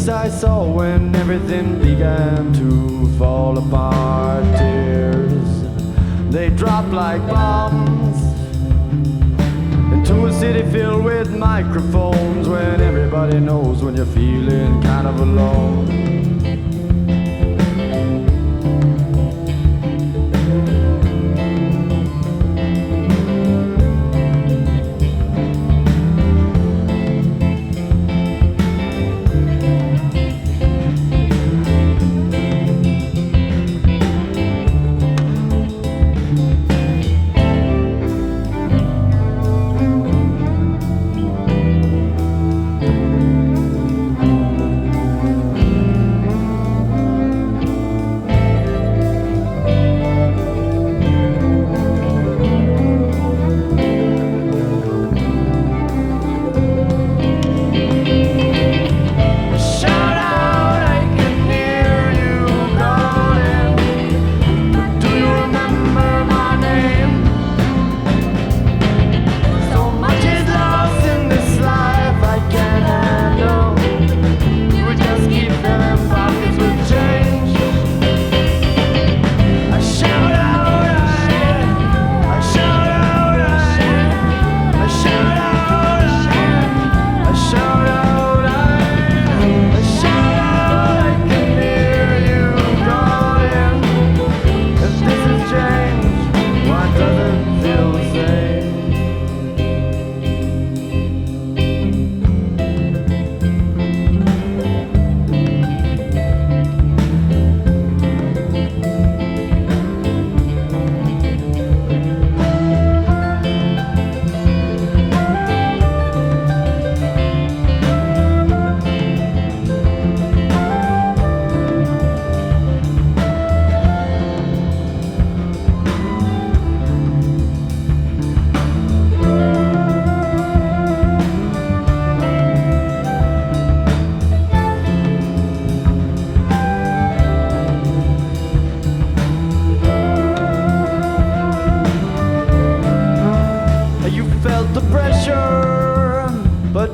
first I saw when everything began to fall apart. Tears, they dropped like bombs into a city filled with microphones, when everybody knows when you're feeling kind of alone.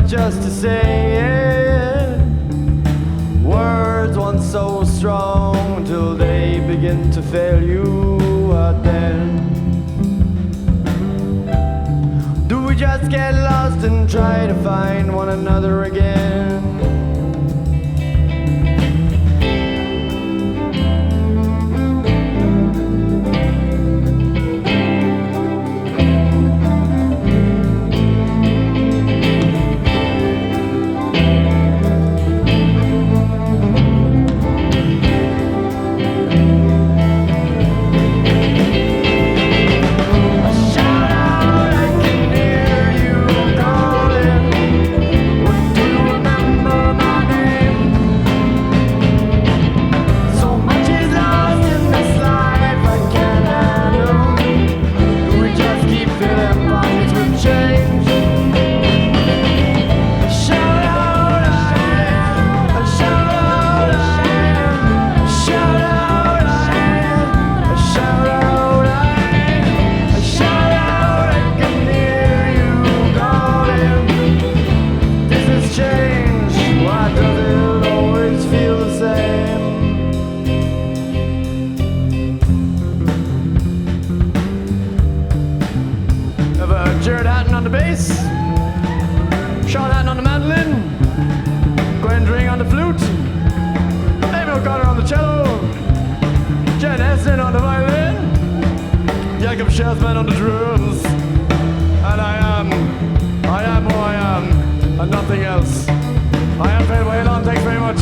Just to say it, words once so strong until they begin to fail you. What then? Do we just get lost and try to find one another again? Jared Hatton on the bass, Sean Hatton on the mandolin, Gwen Dring on the flute, Amy O'Connor on the cello, Jen Essen on the violin, Jacob Schelsman on the drums, and I am who I am, and nothing else. I am Fade Whalon, thanks very much.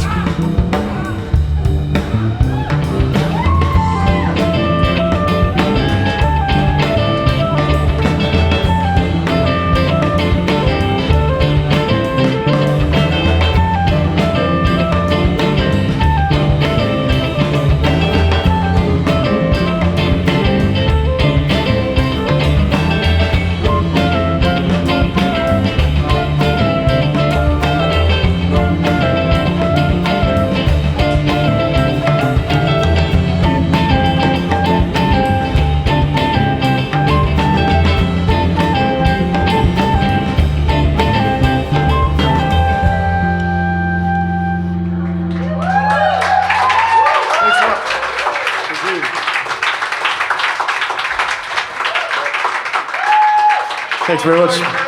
Thanks very much.